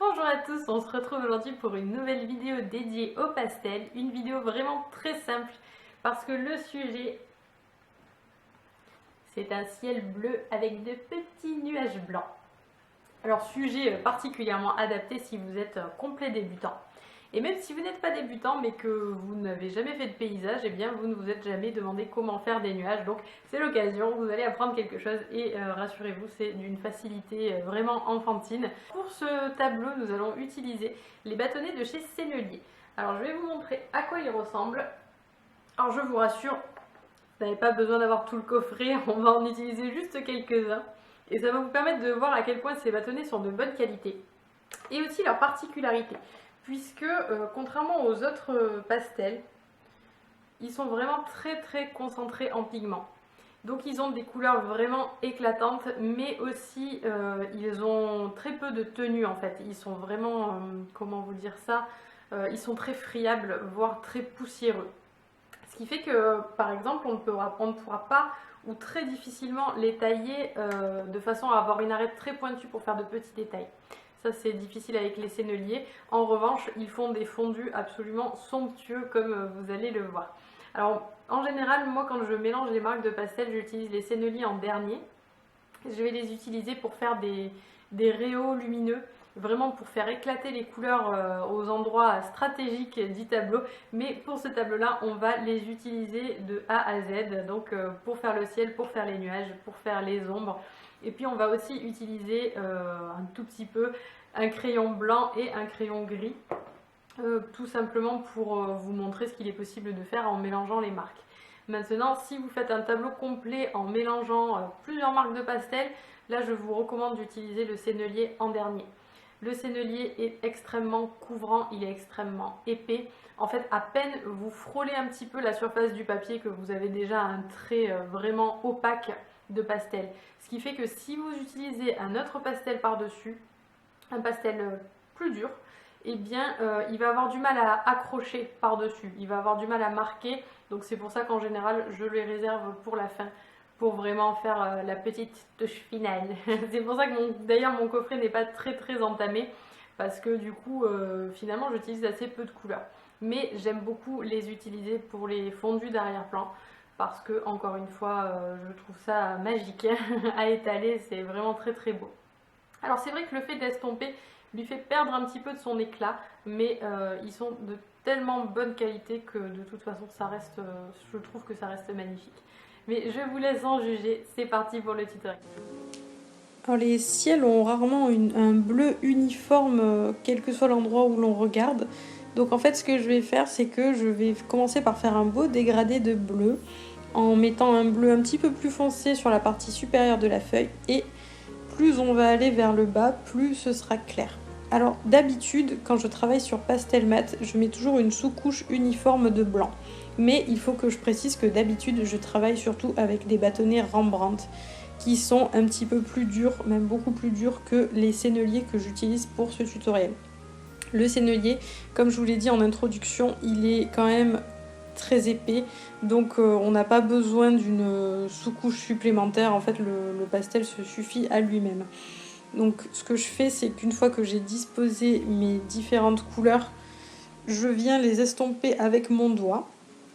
Bonjour à tous, on se retrouve aujourd'hui pour une nouvelle vidéo dédiée au pastel, une vidéo vraiment très simple parce que le sujet c'est un ciel bleu avec de petits nuages blancs. Alors sujet particulièrement adapté si vous êtes complet débutant. Et même si vous n'êtes pas débutant mais que vous n'avez jamais fait de paysage, eh bien vous ne vous êtes jamais demandé comment faire des nuages. Donc c'est l'occasion, vous allez apprendre quelque chose et rassurez-vous, c'est d'une facilité vraiment enfantine. Pour ce tableau, nous allons utiliser les bâtonnets de chez Sennelier. Alors je vais vous montrer à quoi ils ressemblent. Alors je vous rassure, vous n'avez pas besoin d'avoir tout le coffret, on va en utiliser juste quelques-uns. Et ça va vous permettre de voir à quel point ces bâtonnets sont de bonne qualité. Et aussi leur particularité. Puisque contrairement aux autres pastels, ils sont vraiment très concentrés en pigments. Donc ils ont des couleurs vraiment éclatantes, mais aussi ils ont très peu de tenue en fait. Ils sont vraiment, comment vous dire ça, ils sont très friables, voire très poussiéreux. Ce qui fait que par exemple on ne pourra pas ou très difficilement les tailler de façon à avoir une arête très pointue pour faire de petits détails. Ça c'est difficile avec les Sennelier. En revanche, ils font des fondus absolument somptueux comme vous allez le voir. Alors en général, moi quand je mélange les marques de pastel, j'utilise les Sennelier en dernier. Je vais les utiliser pour faire des réaux lumineux, vraiment pour faire éclater les couleurs aux endroits stratégiques du tableau. Mais pour ce tableau-là, on va les utiliser de A à Z, donc pour faire le ciel, pour faire les nuages, pour faire les ombres. Et puis on va aussi utiliser un tout petit peu un crayon blanc et un crayon gris, tout simplement pour vous montrer ce qu'il est possible de faire en mélangeant les marques. Maintenant, si vous faites un tableau complet en mélangeant plusieurs marques de pastel, là je vous recommande d'utiliser le Sennelier en dernier. Le Sennelier est extrêmement couvrant, il est extrêmement épais. En fait, à peine vous frôlez un petit peu la surface du papier que vous avez déjà un trait vraiment opaque de pastel. Ce qui fait que si vous utilisez un autre pastel par-dessus, un pastel plus dur, eh bien il va avoir du mal à accrocher par-dessus, il va avoir du mal à marquer. Donc c'est pour ça qu'en général je les réserve pour la fin, pour vraiment faire la petite touche finale. C'est pour ça que d'ailleurs mon coffret n'est pas très entamé, parce que du coup finalement j'utilise assez peu de couleurs. Mais j'aime beaucoup les utiliser pour les fondus d'arrière-plan, parce que encore une fois je trouve ça magique à étaler, c'est vraiment très beau. Alors c'est vrai que le fait d'estomper lui fait perdre un petit peu de son éclat, mais ils sont de tellement bonne qualité que de toute façon ça reste, je trouve que ça reste magnifique. Mais je vous laisse en juger, c'est parti pour le tutoriel. Alors les ciels ont rarement un bleu uniforme, quel que soit l'endroit où l'on regarde. Donc en fait ce que je vais faire, c'est que je vais commencer par faire un beau dégradé de bleu, en mettant un bleu un petit peu plus foncé sur la partie supérieure de la feuille, et plus on va aller vers le bas, plus ce sera clair. Alors d'habitude, quand je travaille sur pastel mat, je mets toujours une sous-couche uniforme de blanc. Mais il faut que je précise que d'habitude, je travaille surtout avec des bâtonnets Rembrandt, qui sont un petit peu plus durs, même beaucoup plus durs que les Sennelier que j'utilise pour ce tutoriel. Le Sennelier, comme je vous l'ai dit en introduction, il est quand même très épais, donc on n'a pas besoin d'une sous-couche supplémentaire. En fait le pastel se suffit à lui-même. Donc ce que je fais, c'est qu'une fois que j'ai disposé mes différentes couleurs, je viens les estomper avec mon doigt.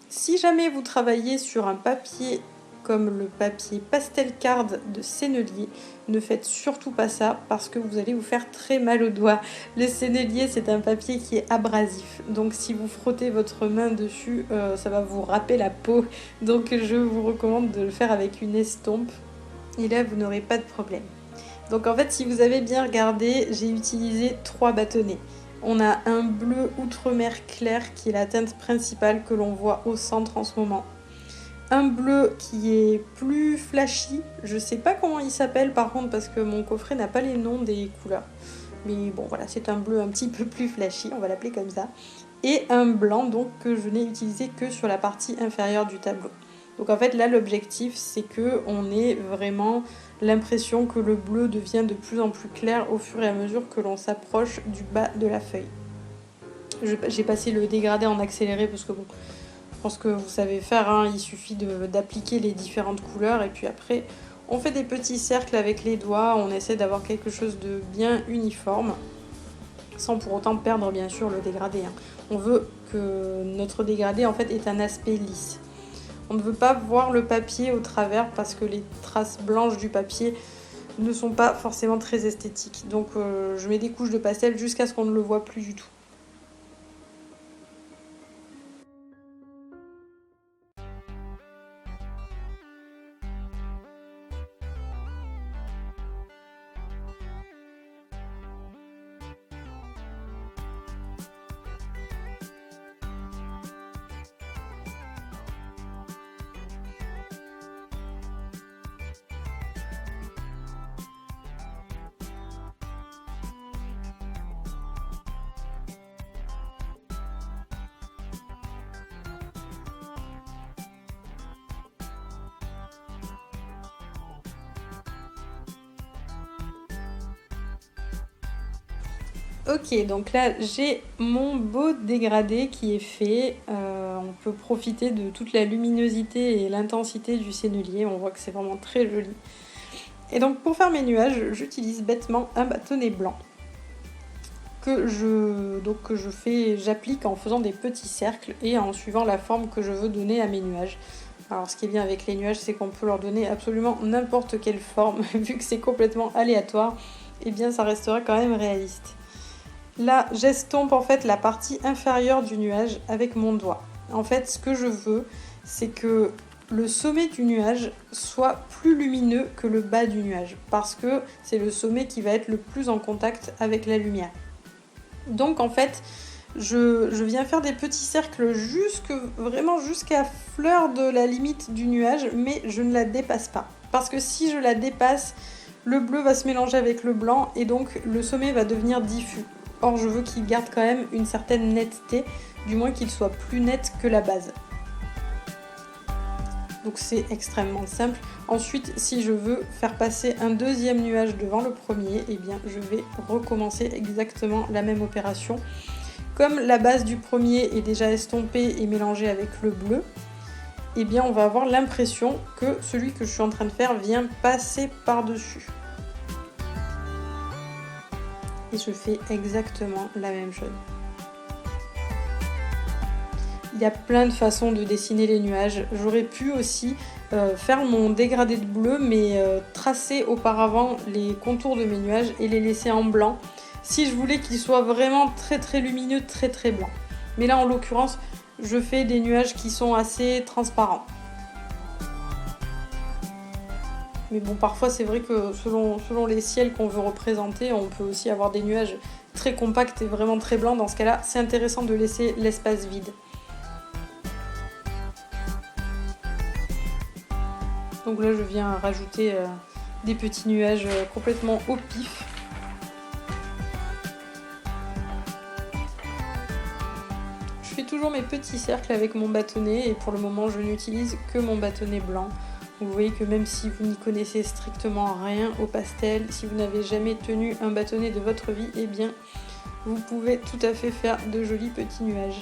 Si jamais vous travaillez sur un papier comme le papier pastel card de Sennelier, ne faites surtout pas ça parce que vous allez vous faire très mal aux doigts. Le Sennelier, c'est un papier qui est abrasif, donc si vous frottez votre main dessus, ça va vous râper la peau. Donc je vous recommande de le faire avec une estompe et là vous n'aurez pas de problème. Donc en fait, si vous avez bien regardé, j'ai utilisé 3 bâtonnets. On a un bleu outremer clair qui est la teinte principale que l'on voit au centre en ce moment. Un bleu qui est plus flashy, je sais pas comment il s'appelle par contre parce que mon coffret n'a pas les noms des couleurs. Mais bon voilà, c'est un bleu un petit peu plus flashy, on va l'appeler comme ça. Et un blanc donc que je n'ai utilisé que sur la partie inférieure du tableau. Donc en fait là l'objectif c'est qu'on ait vraiment l'impression que le bleu devient de plus en plus clair au fur et à mesure que l'on s'approche du bas de la feuille. J'ai passé le dégradé en accéléré parce que bon, je pense que vous savez faire, hein, il suffit d'appliquer les différentes couleurs et puis après on fait des petits cercles avec les doigts, on essaie d'avoir quelque chose de bien uniforme. sans pour autant perdre bien sûr le dégradé, hein. On veut que notre dégradé en fait ait un aspect lisse. On ne veut pas voir le papier au travers parce que les traces blanches du papier ne sont pas forcément très esthétiques. Donc je mets des couches de pastel jusqu'à ce qu'on ne le voit plus du tout. Ok, donc là j'ai mon beau dégradé qui est fait. On peut profiter de toute la luminosité et l'intensité du sennelier. On voit que c'est vraiment très joli. Et donc pour faire mes nuages, j'utilise bêtement un bâtonnet blanc que j'applique en faisant des petits cercles et en suivant la forme que je veux donner à mes nuages. Alors ce qui est bien avec les nuages, c'est qu'on peut leur donner absolument n'importe quelle forme, vu que c'est complètement aléatoire, et bien ça restera quand même réaliste. Là, j'estompe en fait la partie inférieure du nuage avec mon doigt. En fait, ce que je veux, c'est que le sommet du nuage soit plus lumineux que le bas du nuage, parce que c'est le sommet qui va être le plus en contact avec la lumière. Donc en fait, je viens faire des petits cercles vraiment jusqu'à fleur de la limite du nuage, mais je ne la dépasse pas. Parce que si je la dépasse, le bleu va se mélanger avec le blanc et donc le sommet va devenir diffus. Or, je veux qu'il garde quand même une certaine netteté, du moins qu'il soit plus net que la base. Donc c'est extrêmement simple. Ensuite, si je veux faire passer un deuxième nuage devant le premier, eh bien je vais recommencer exactement la même opération. Comme la base du premier est déjà estompée et mélangée avec le bleu, eh bien on va avoir l'impression que celui que je suis en train de faire vient passer par-dessus. Et je fais exactement la même chose. Il y a plein de façons de dessiner les nuages. J'aurais pu aussi faire mon dégradé de bleu, mais tracer auparavant les contours de mes nuages et les laisser en blanc, si je voulais qu'ils soient vraiment très très lumineux, très très blancs. Mais là en l'occurrence, je fais des nuages qui sont assez transparents. Mais bon, parfois c'est vrai que selon les ciels qu'on veut représenter, on peut aussi avoir des nuages très compacts et vraiment très blancs. Dans ce cas-là, c'est intéressant de laisser l'espace vide. Donc là, je viens rajouter des petits nuages complètement au pif. Je fais toujours mes petits cercles avec mon bâtonnet et pour le moment, je n'utilise que mon bâtonnet blanc. Vous voyez que même si vous n'y connaissez strictement rien au pastel, si vous n'avez jamais tenu un bâtonnet de votre vie, eh bien, vous pouvez tout à fait faire de jolis petits nuages.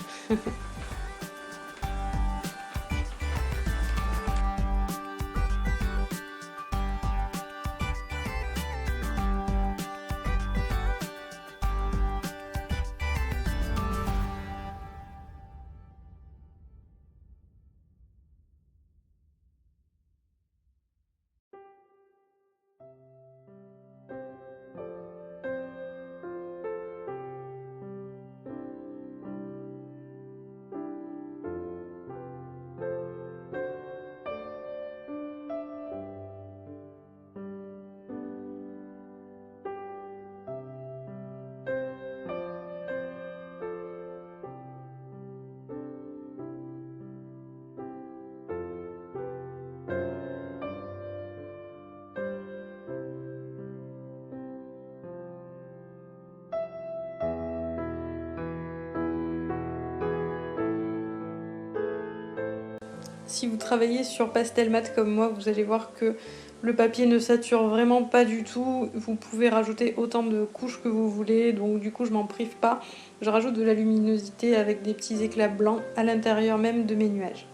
Si vous travaillez sur pastel mat comme moi, vous allez voir que le papier ne sature vraiment pas du tout. Vous pouvez rajouter autant de couches que vous voulez, donc du coup je m'en prive pas. Je rajoute de la luminosité avec des petits éclats blancs à l'intérieur même de mes nuages.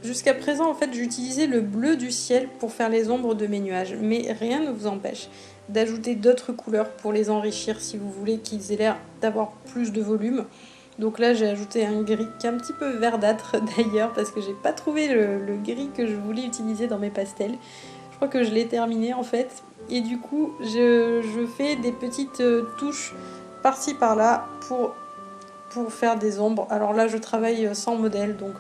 Jusqu'à présent, en fait, j'utilisais le bleu du ciel pour faire les ombres de mes nuages, mais rien ne vous empêche d'ajouter d'autres couleurs pour les enrichir si vous voulez qu'ils aient l'air d'avoir plus de volume. Donc là, j'ai ajouté un gris qui est un petit peu verdâtre d'ailleurs, parce que j'ai pas trouvé le gris que je voulais utiliser dans mes pastels. Je crois que je l'ai terminé en fait. Et du coup, je fais des petites touches par-ci par-là pour faire des ombres. Alors là, je travaille sans modèle, donc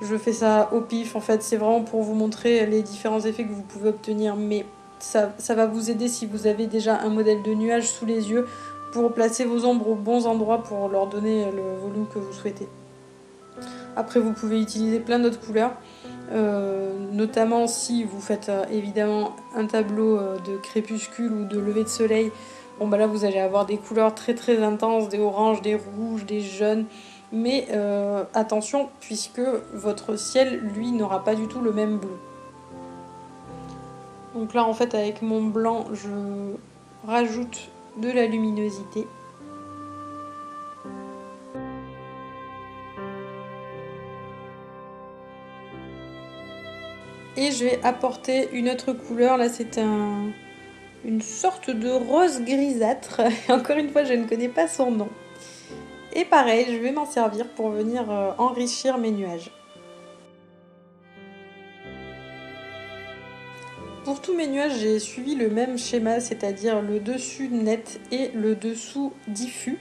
je fais ça au pif. En fait, c'est vraiment pour vous montrer les différents effets que vous pouvez obtenir. Mais ça va vous aider si vous avez déjà un modèle de nuage sous les yeux pour placer vos ombres aux bons endroits pour leur donner le volume que vous souhaitez. Après, vous pouvez utiliser plein d'autres couleurs. Notamment si vous faites évidemment un tableau de crépuscule ou de lever de soleil. Bon bah là vous allez avoir des couleurs très très intenses, des oranges, des rouges, des jaunes. Mais attention, puisque votre ciel, lui, n'aura pas du tout le même bleu. Donc là, en fait, avec mon blanc, je rajoute de la luminosité. Et je vais apporter une autre couleur. Là, c'est une sorte de rose grisâtre. Encore une fois, je ne connais pas son nom. Et pareil, je vais m'en servir pour venir enrichir mes nuages. Pour tous mes nuages, j'ai suivi le même schéma, c'est-à-dire le dessus net et le dessous diffus.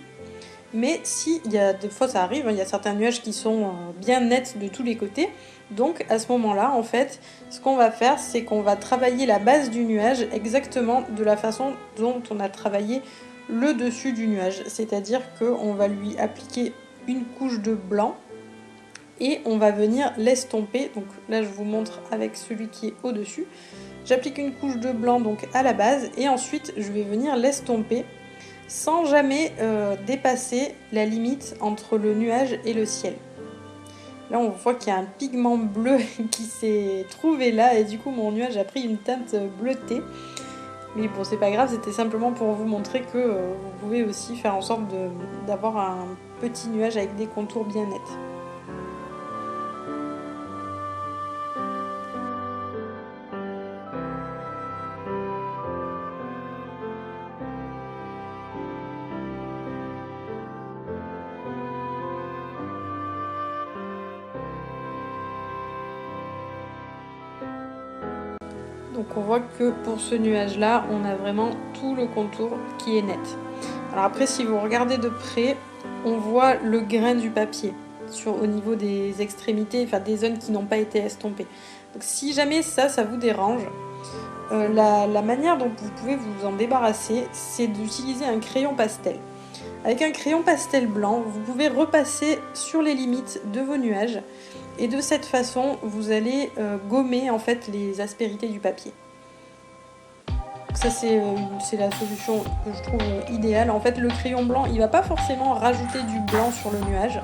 Mais si, des fois ça arrive, il y a certains nuages qui sont bien nets de tous les côtés. Donc à ce moment-là, en fait, ce qu'on va faire, c'est qu'on va travailler la base du nuage exactement de la façon dont on a travaillé le dessus du nuage. C'est-à-dire qu'on va lui appliquer une couche de blanc et on va venir l'estomper. Donc là, je vous montre avec celui qui est au-dessus. J'applique une couche de blanc donc à la base et ensuite je vais venir l'estomper sans jamais dépasser la limite entre le nuage et le ciel. Là on voit qu'il y a un pigment bleu qui s'est trouvé là et du coup mon nuage a pris une teinte bleutée. Mais bon, c'est pas grave, c'était simplement pour vous montrer que vous pouvez aussi faire en sorte d'avoir un petit nuage avec des contours bien nets. Donc on voit que pour ce nuage là, on a vraiment tout le contour qui est net. Alors après, si vous regardez de près, on voit le grain du papier au niveau des extrémités, enfin des zones qui n'ont pas été estompées. Donc si jamais ça vous dérange, la manière dont vous pouvez vous en débarrasser, c'est d'utiliser un crayon pastel. Avec un crayon pastel blanc, vous pouvez repasser sur les limites de vos nuages. Et de cette façon, vous allez gommer en fait les aspérités du papier. Donc ça c'est la solution que je trouve idéale. En fait, le crayon blanc, il ne va pas forcément rajouter du blanc sur le nuage.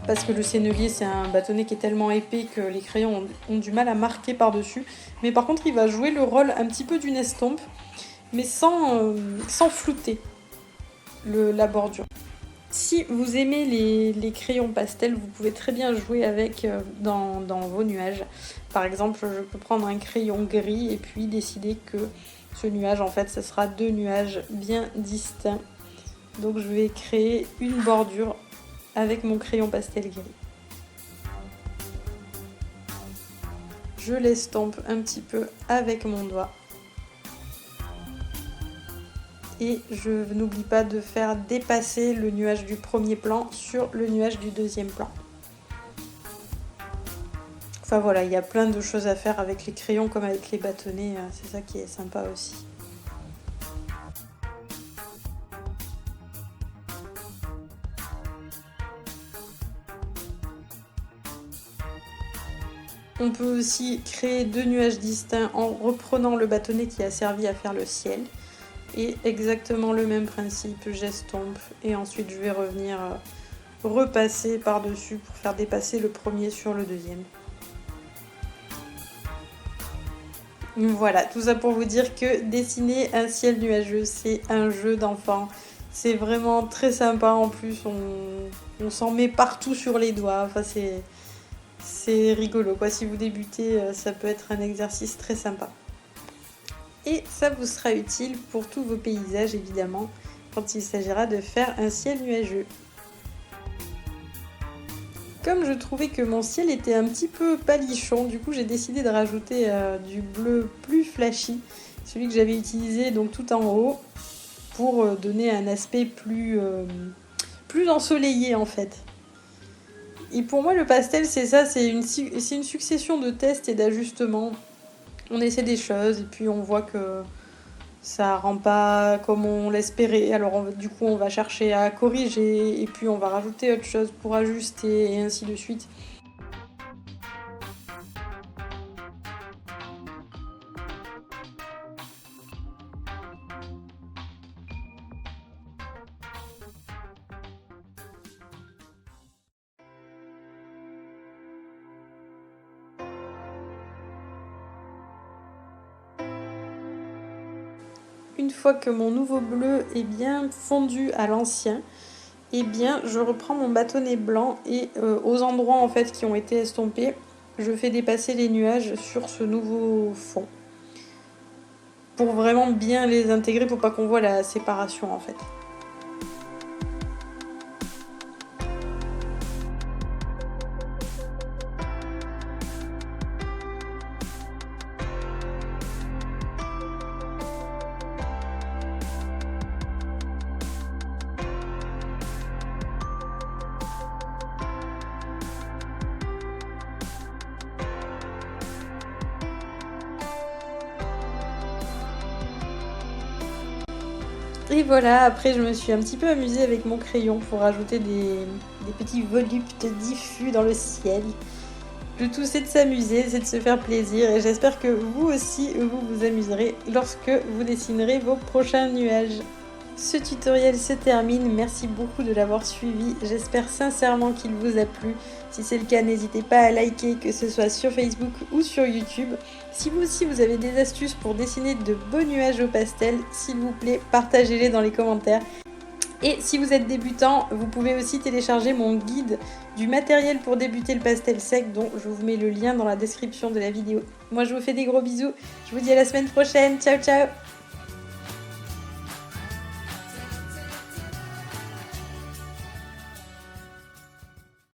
Parce que le sennelier, c'est un bâtonnet qui est tellement épais que les crayons ont du mal à marquer par-dessus. Mais par contre, il va jouer le rôle un petit peu d'une estompe, mais sans flouter la bordure. Si vous aimez les crayons pastels, vous pouvez très bien jouer avec dans vos nuages. Par exemple, je peux prendre un crayon gris et puis décider que ce nuage, en fait, ce sera deux nuages bien distincts. Donc je vais créer une bordure avec mon crayon pastel gris. Je l'estompe un petit peu avec mon doigt. Et je n'oublie pas de faire dépasser le nuage du premier plan sur le nuage du deuxième plan. Enfin voilà, il y a plein de choses à faire avec les crayons comme avec les bâtonnets, c'est ça qui est sympa aussi. On peut aussi créer deux nuages distincts en reprenant le bâtonnet qui a servi à faire le ciel. Et exactement le même principe, j'estompe et ensuite je vais revenir repasser par-dessus pour faire dépasser le premier sur le deuxième. Voilà, tout ça pour vous dire que dessiner un ciel nuageux, c'est un jeu d'enfant. C'est vraiment très sympa en plus, on s'en met partout sur les doigts. Enfin, c'est rigolo quoi. Si vous débutez, ça peut être un exercice très sympa. Et ça vous sera utile pour tous vos paysages évidemment, quand il s'agira de faire un ciel nuageux. Comme je trouvais que mon ciel était un petit peu palichon, du coup j'ai décidé de rajouter du bleu plus flashy, celui que j'avais utilisé donc tout en haut, pour donner un aspect plus ensoleillé en fait. Et pour moi le pastel c'est ça, c'est une succession de tests et d'ajustements. On essaie des choses et puis on voit que ça rend pas comme on l'espérait. Alors du coup on va chercher à corriger et puis on va rajouter autre chose pour ajuster et ainsi de suite. Une fois que mon nouveau bleu est bien fondu à l'ancien, eh bien je reprends mon bâtonnet blanc et aux endroits en fait qui ont été estompés, je fais dépasser les nuages sur ce nouveau fond. Pour vraiment bien les intégrer, pour pas qu'on voit la séparation en fait. Et voilà, après je me suis un petit peu amusée avec mon crayon pour rajouter des petits voluptes diffus dans le ciel. Le tout c'est de s'amuser, c'est de se faire plaisir et j'espère que vous aussi vous vous amuserez lorsque vous dessinerez vos prochains nuages. Ce tutoriel se termine, merci beaucoup de l'avoir suivi, j'espère sincèrement qu'il vous a plu. Si c'est le cas, n'hésitez pas à liker, que ce soit sur Facebook ou sur YouTube. Si vous aussi vous avez des astuces pour dessiner de beaux nuages au pastel, s'il vous plaît, partagez-les dans les commentaires. Et si vous êtes débutant, vous pouvez aussi télécharger mon guide du matériel pour débuter le pastel sec, dont je vous mets le lien dans la description de la vidéo. Moi je vous fais des gros bisous, je vous dis à la semaine prochaine, ciao ciao!